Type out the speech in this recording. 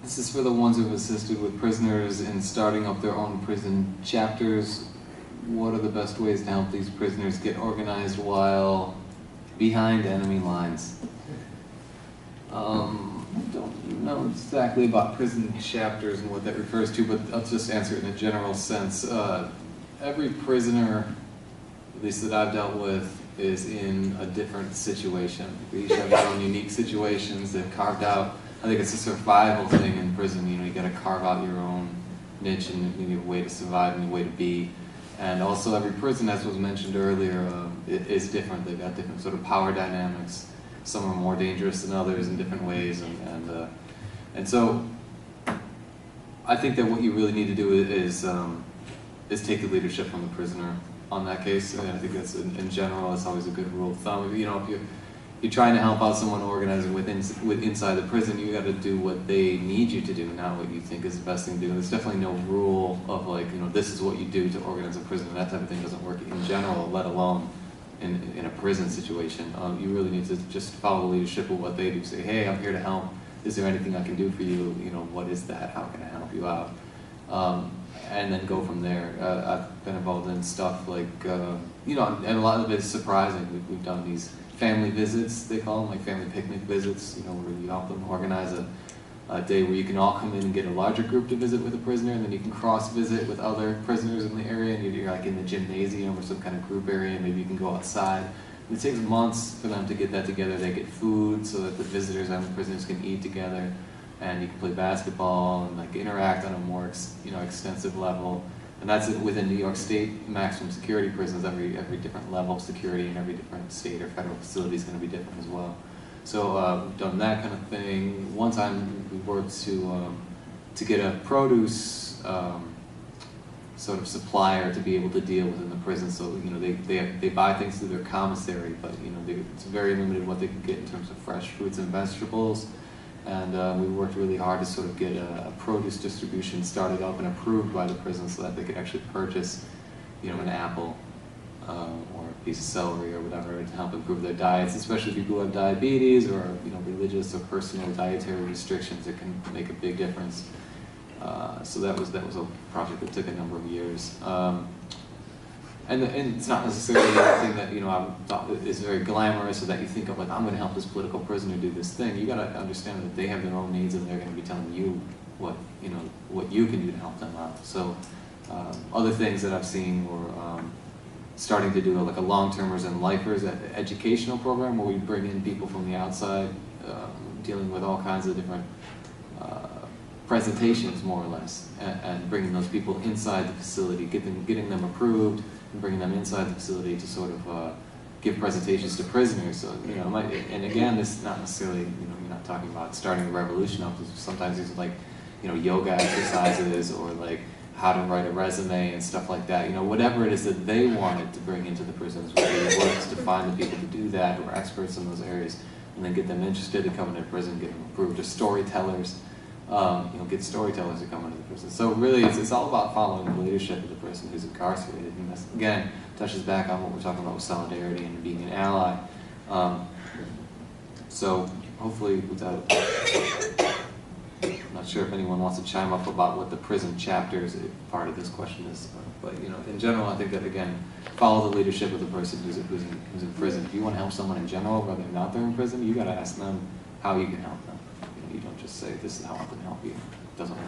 This is for the ones who have assisted with prisoners in starting up their own prison chapters. What are the best ways to help these prisoners get organized while behind enemy lines? I don't know exactly about prison chapters and what that refers to, but I'll just answer it in a general sense. Every prisoner, at least that I've dealt with, is in a different situation. They each have their own unique situations. They've carved out, I think it's a survival thing in prison. You know, you got to carve out your own niche and your way to survive and your way to be. And also every prison, as was mentioned earlier, it is different. They've got different sort of power dynamics. Some are more dangerous than others in different ways, and so I think that what you really need to do is take the leadership from the prisoner on that case. And I think that's in general, it's always a good rule of thumb. You know, if you're trying to help out someone organizing inside the prison, you got to do what they need you to do, not what you think is the best thing to do. There's definitely no rule of like, you know, this is what you do to organize a prison. That type of thing doesn't work in general, let alone in a prison situation. You really need to just follow the leadership of what they do. Say, hey, I'm here to help. Is there anything I can do for you? You know, what is that? How can I help you out? And then go from there. I've been involved in stuff like, you know, and a lot of it is surprising. We've done these family visits, they call them, like family picnic visits, you know, where you help them organize a day where you can all come in and get a larger group to visit with a prisoner, and then you can cross-visit with other prisoners in the area, and you're like in the gymnasium or some kind of group area, maybe you can go outside. And it takes months for them to get that together. They get food so that the visitors and the prisoners can eat together, and you can play basketball and like interact on a more extensive level. And that's within New York State maximum security prisons. Every different level of security in every different state or federal facility is going to be different as well. So we've done that kind of thing. One time we worked to get a produce sort of supplier to be able to deal within the prison. So you know they buy things through their commissary, but you know it's very limited what they can get in terms of fresh fruits and vegetables. And we worked really hard to sort of get a produce distribution started up and approved by the prison so that they could actually purchase, you know, an apple or a piece of celery or whatever to help improve their diets, especially people who have diabetes or, you know, religious or personal dietary restrictions. It can make a big difference. So that was a project that took a number of years. And it's not necessarily anything that, you know, I thought is very glamorous or that you think of like, I'm going to help this political prisoner do this thing. You got to understand that they have their own needs and they're going to be telling you what, you know, what you can do to help them out. So other things that I've seen were starting to do like a long-termers and lifers educational program where we bring in people from the outside dealing with all kinds of different presentations, more or less, and bringing those people inside the facility, getting them approved, and bringing them inside the facility to sort of give presentations to prisoners. So you know, and again, this is not necessarily, you know, you're not talking about starting a revolution. Sometimes these are like, you know, yoga exercises or like how to write a resume and stuff like that. You know, whatever it is that they wanted to bring into the prisons, really works to find the people to do that who are experts in those areas, and then get them interested to come into prison, get them approved. Or storytellers. You know, get storytellers to come into the prison. So really, it's all about following the leadership of the person who's incarcerated. And this, again, touches back on what we're talking about with solidarity and being an ally. So hopefully, without, I'm not sure if anyone wants to chime up about what the prison chapters part of this question is. But you know, in general, I think that again, follow the leadership of the person who's in prison. If you want to help someone in general, whether or not they're in prison, you got to ask them how you can help them. You don't just say, this is how I can help you. It doesn't work.